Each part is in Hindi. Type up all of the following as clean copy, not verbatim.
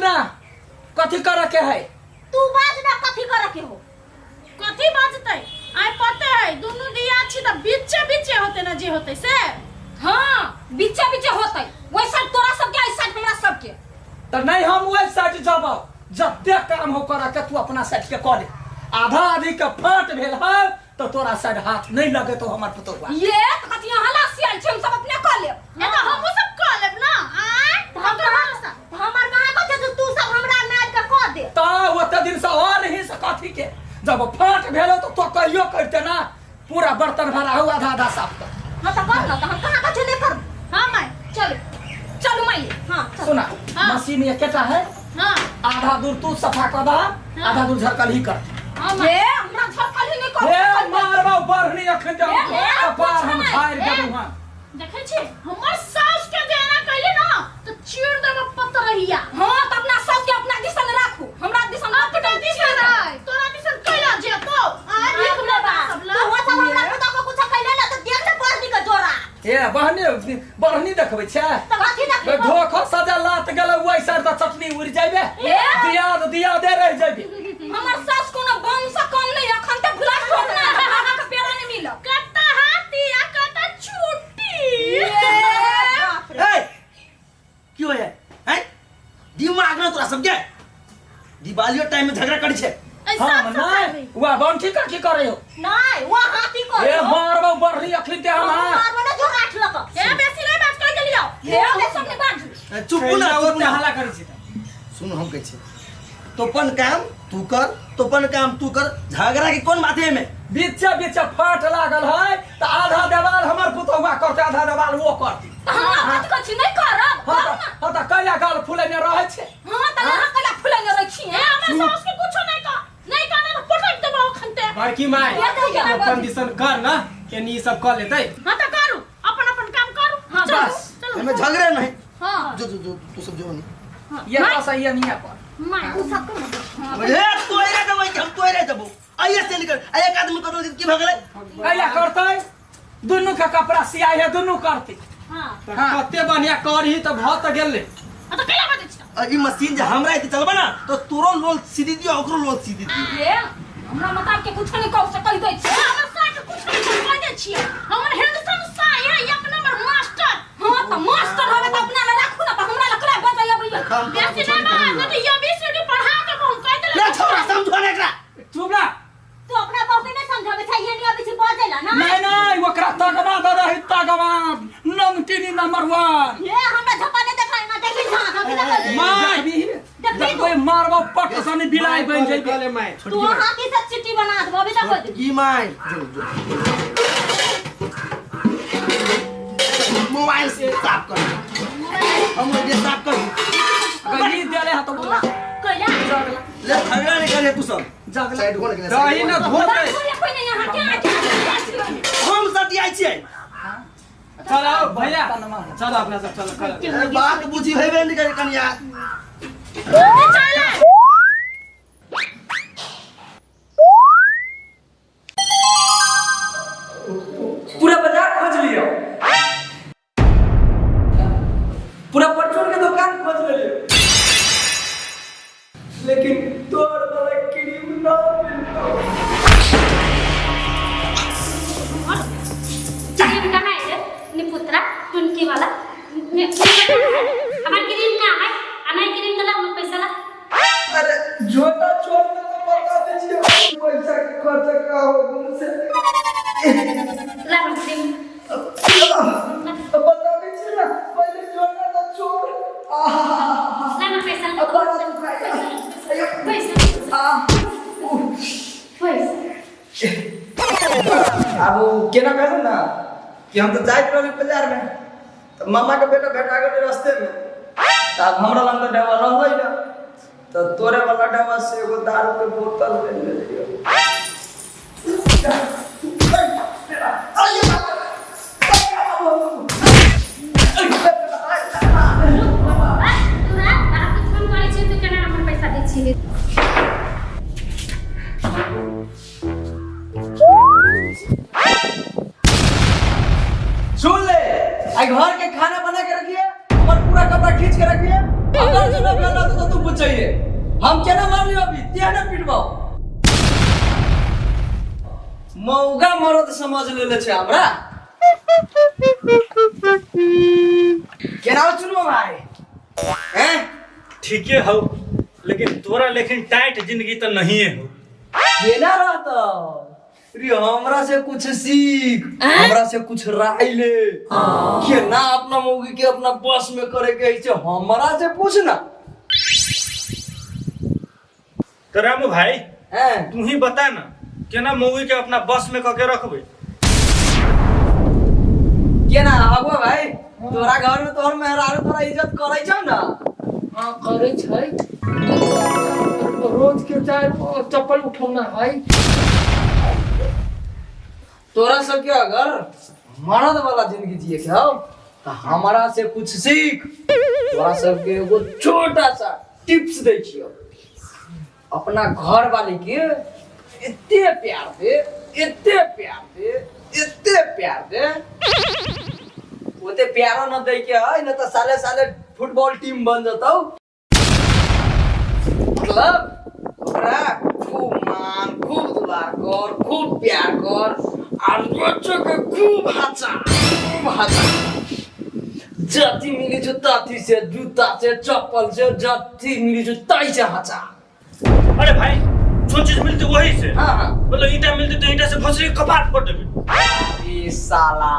ना कथी करे के है तू बाज ना कथी करे के हो कथी बाजतै आइ पते है दुनु दिया छी त बीचे बीचे होते ना जे होते से हां बीचे बीचे होतै वैसा तोरा सब के ऐसा हमरा सब के तो नहीं हम वही साइड जब जते काम हो कर के तू अपना साइड के कर ले आधा आधी के फाट भेल है तो तोरा साइड हाथ नहीं लगे तो हमर पुतौआ ये कथी हला सियाल छै हम सब अपने कर ले ये तो हम सब कर लेब ना हमर कहां कथे तू सब हमरा नाद के कर दे ता ओते दिन से और ही से कथी के जब फाट भेलो तो कहियो करते ना पूरा बर्तन भरा हो आधा आधा साफ कर हां तो कर ना हम कहां कथे नहीं कर हां माय चल चल माय हां सुना मशीन ये केटा है हां आधा दूर तू सफा कर दा आधा दूर झरकल ही कर ये हमरा झरकल ही नहीं कर ए मारबा बढ़नी अखन जा कपार हम फाड़ देबू हां देखे छी हमर सास के जेना कहले ना तो चीर देब पत रहिया हां तो अपना सास के अपना दिसन राखू हमरा दिसन अपना दिसन रह तोरा दिसन कैला जे तो आ देख ले बा सब तू वो सब हमरा पुता को कुछ कहले ना तो देख ले पढ़नी के जोरा ए बढ़नी देखबै छै तो कथी देखबे धोखा सजा लात गेल ओइ साइड त चटनी उड़ जाइबे दिया दे रह जाइबे हमर सास कोनो बम से कम नहीं अखन तक भुला छोड़ना भागा के पेड़ा नहीं मिल कत्ता हाथी आ कत्ता छुट्टी ए क्यों है हैं दिमाग ना तोरा सब के दिवाली टाइम में झगड़ा करी छे हां नहीं वा बंठी का की करे हो नहीं वो हाथी को ए मारबो बढ़नी अखन ते हम मारबो ना जो आठ लक ए बेसी नहीं बात कर गेलियो ये ले सब ने बाज चुप ना ओते हल्ला करै छी सुन हम कहै छी तोपन काम तू कर तोपन काम तू कर झगड़ा के कोन बाते में बीच फाट लागल है त आधा देवाल हमर पुतौआ करते आधा देवाल वो करती हां कथि नहीं करब हां त कया गाल फुले में रहे छे हां त हां कला फुले में रह छी ए हमर सास के कुछ नहीं का नहीं का ना पटक देबो खनते बड़की माय कंडीशन कर ना एनी सब कर लेतै हां त करू अपन अपन काम करू हां बस हमें झगड़े नहीं हां जो तू सब जो नहीं ये तो सही नहीं है पर मां उ सब को ए तोरे देबै हम तोरे देबो आइए से निकल एक आदमी करो की भगले कया करते दुनु का कपड़ा सियाई है दुनु करती हां कते बढ़िया करही त भ त गेले आ त कैला बात छ ई मशीन जे हमरा इते चलबा ना तो तोरो लोल सीधी दियो ओकरो लोल सीधी दियो ये हमरा मतलब के कुछ नहीं कह सकल दै छी हमर सास के कुछ नहीं कह दे छी हमर हिंदुस्तान साई है एक नंबर मास्टर हां त मास्टर होवे त अपना में राखू ना हमरा लकड़ा बजाया भैया बेसी नहीं ना तो ये बीसीडी पढ़ा के हम कह देले ले छोरा समझो ना एकरा चुप ना तू अपना बाप के नहीं समझावे चाहिए नहीं अभी से बजेला ना नहीं ओकरा तगवा द रही तगवा नमकीनी नंबर 1 ये हमरा झपाने देखाई ना देखी ना हम देखल माय देखो मारबो पट सनी बिलाई बन जाई गले माय तू हाथी से चिट्ठी बना दे अभी देखो ई माय मोबाइल से साफ कर हम ये साफ कर गली देले ह तो बोला कइला ले झगड़ा नहीं करे तू सब जगला साइड को निकले रही ना धोते कोई नहीं यहां क्या हम सटी आई छियै चलो भैया चलो अपना सब चलो कर बात बुझी हेबे नहीं करे कनिया पूरा बाजार खोज लियो पूरा परचून के दुकान खोज लियो लेकिन तोर वाला क्रीम ना मिलता क्रीम कहाँ है रे निपुत्रा टुनकी वाला हमार क्रीम कहाँ है हमार क्रीम दला हम पैसा ला अरे झोटा छोड़ना तो बता दीजिए पैसा खर्च का हो उनसे ला हम क्रीम बता दीजिए ना पहले छोड़ना तो छोड़ ला हम पैसा अब केना कहू ना कि हम तो जाइत रही बाजार में तो मामा के बेटा भेटा गेल रास्ते में तब हमरा लंग तो ढेवा रहलै ना तो तोरे वाला ढेवा से एगो दारू के बोतल ले लियो सुन ले आई घर के खाना बना के रखिए हमर पूरा कपड़ा खींच के रखिए। अगर जो ना पहला तो तुम पूछिए हम केना मार लियो अभी ते ना पिटबो। मौगा मरद समझ लेले छे हमरा। केना चुनो भाई हैं? ठीक है हो, लेकिन तोरा लेकिन टाइट जिंदगी तो नहीं है हो। केना रहता रे? हमरा से कुछ सीख, हमरा से कुछ राय ले। केना अपना मौगी के अपना बस में करे के है से हमरा से पूछना। तो रामू भाई हैं? तू ही बता ना केना मौगी के अपना बस में करके रखबे। केना आबो भाई? तोरा घर में तोहर मेहरारू तोरा इज्जत करै छौ ना? हाँ करे छै। रोज के चाहे चप्पल उठौना है। तोरा सबके अगर मर्द वाला जिंदगी जिए के हो तो हमारा से कुछ सीख। तोरा सबके एगो छोटा सा टिप्स दै छियो। अपना घर वाली के इतने प्यार दे, इतने प्यार दे, इतने प्यार दे। ओते प्यारो न दे के है न तो साले साले फुटबॉल टीम बन जतौ। मतलब ओकरा खूब मान, खूब दुलार कर, खूब प्यार कर और बच्चों के खूब हंसा। जाती मिली जो ताती से, जूता से, चप्पल से, जाती मिली जो ताई से हंसा। अरे भाई जो चीज मिलती वही से। हाँ। मतलब ईटा मिलती तो ईटा से फसरी कपाट फोड़ देबे। ए साला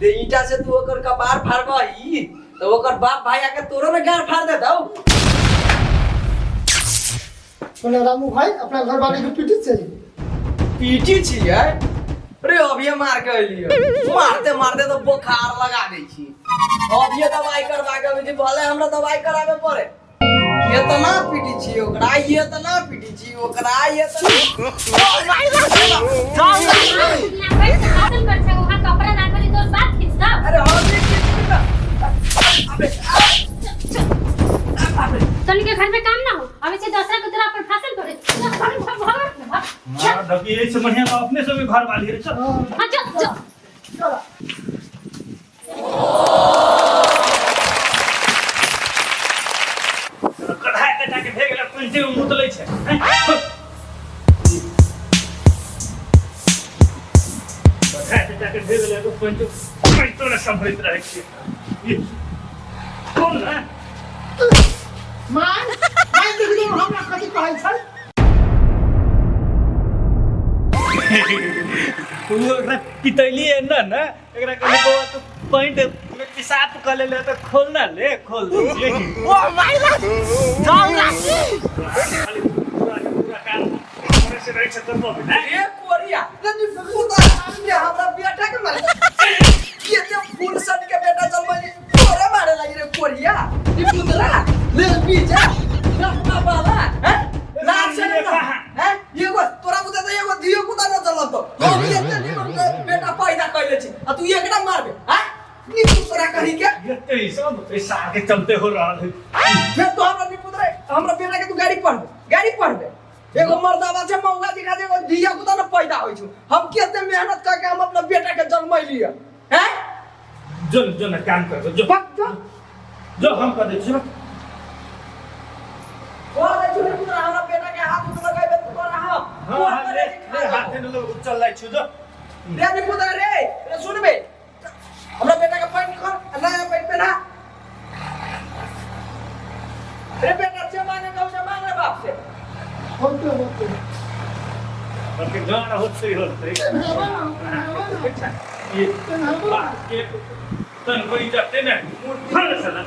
रे ईटा से तू ओकर कपार फाड़बही तो ओकर बाप भाई आके तोरो ने गार फाड़ देतौ। बोले रामू भाई अपना घर वाले के पीटी चाहिए। पीटी छियै? अरे अभी मार के अलियै। मारते मारते तो बुखार लगा दै छी। अभी दवाई करवा के अभी भले हमरा दवाई करावे पड़े। ये तो ना पीटी छी ओकरा, ये तो ना पीटी छी ओकरा, ये तो हासिल कर छे वहां कपड़ा ना करी तो बात खींच दा। अरे अभी तनी के घर में काम ना हो, अभी से दूसरा के तरफ पर फासिल करे। हां दबी यही से बढ़िया तो अपने से भी घर वाली है। चल हां चल। कढ़ाई कटा के भेग ले पंचे में मुतलै छै। कढ़ाई कटा के भेग ले तो पंचो ने संभलित रहे छै। कौन है? मान देख लो हमरा कथि कहै छै। एकरा पितैली है ना एकरा कहले बाबा तो पॉइंट में पेशाब कर ले तो खोलना ले खोल दे। ओ माय गॉड जाओ ना। पूरा काम करे से रह सकत ना। ए कोरिया रे पुता हमने हमरा बेटा के मारे। ये तो फूल सन के बेटा जन्मली तोरे मारे लगी रे कोरिया। ई पुतरा ले बीजा ना बाबा हैं? लाग से ना हैं? एगो तोरा बुते तो एगो धियो पुता न चलत तो। हम ये बेटा पैदा कइले छी आ तू एकरा मारबे हैं? नी पुतरा कहि के ये तो सब पैसा के चलते हो रहा है। फिर तो हमरा नी पुतरा हमरा बेटा के तू गाड़ी पढ़बे। एगो मर्दावा से मौगा दिखा दे एगो धिया पुता न पैदा होई छु। हम केते मेहनत करके हम अपना बेटा के जन्मैली हैं? जो ना काम कर जो जो हम कर दे छी। और देखो नी पुतरा हमरा बेटा के हाथ में लगाइबे तो तोरा हां ले हाथ में लोग चल लाई छु जो। रे नी पुतरा रे सुनबे हमरा बेटा के पैंट कर नया पैंट पहना। रे बेटा से मांगे कहू से मांग ले बाप से। होते porque गाना होते ये बात के तन कोई जाते ना मुठल सला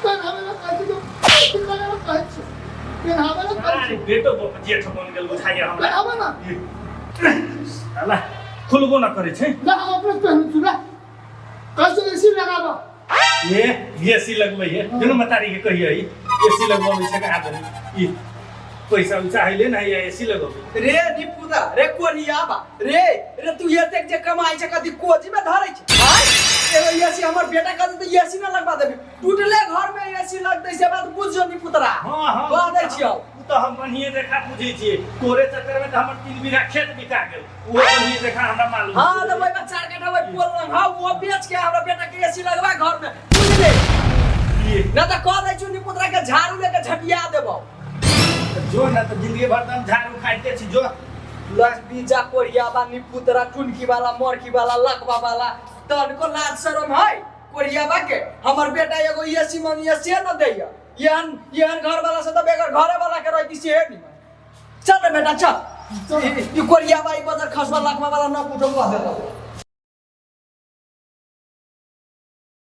तन हमें काची तो कितना ना काची फिर हमें अरे बेटो बपजिया ठपन गेल बुझाइया हमरा हमें ना साला खुलबो ना करे छे। ना हम अपने पहन चुला कैसे एसी लगाबो। ये एसी लगबै है दुनु मतारी के कहिए एसी लगबै छै का आदमी ई पैसा चाहिले ना ये एसी लगबै। रे नी पुतरा रे कोरिया बा रे तू एतेक जे कमाई छ कथि कोजी में धरै छ। हां एगो एसी हमर बेटा का तो एसी ना लगबा देबी। टूटले घर में एसी लग दै से बात बुझ जो नी पुतरा। हां हां कह दै छियौ तो हम बनिए देखा बुझै छियै तोरे चक्कर में त हमर 3 बीघा खेत बिका गेल वो बनिए देखा हमरा मालूम। हां तो भाई 4 कट्ठा भाई पोल हां वो बेच के हमरा बेटा के एसी लगवा घर में बुझ ले। ना तो कह दे चुनी पुत्रा के झाड़ू लेके झटिया देबो जो ना तो जिंदगी भर तुम झाड़ू खाइते छी जो बीजा कोरियाबा नी पुत्रा टुनकी वाला मोरकी वाला लकवा वाला तन को लाज शरम है कोरियाबा के हमर बेटा एगो एसी मंगिया से न दैया यहन घर वाला से तो बेगर घरे वाला के रहती से नहीं चल रे बेटा चल ई कोरियाबा ई बदर खसवा लकवा वाला न पूछो कह देता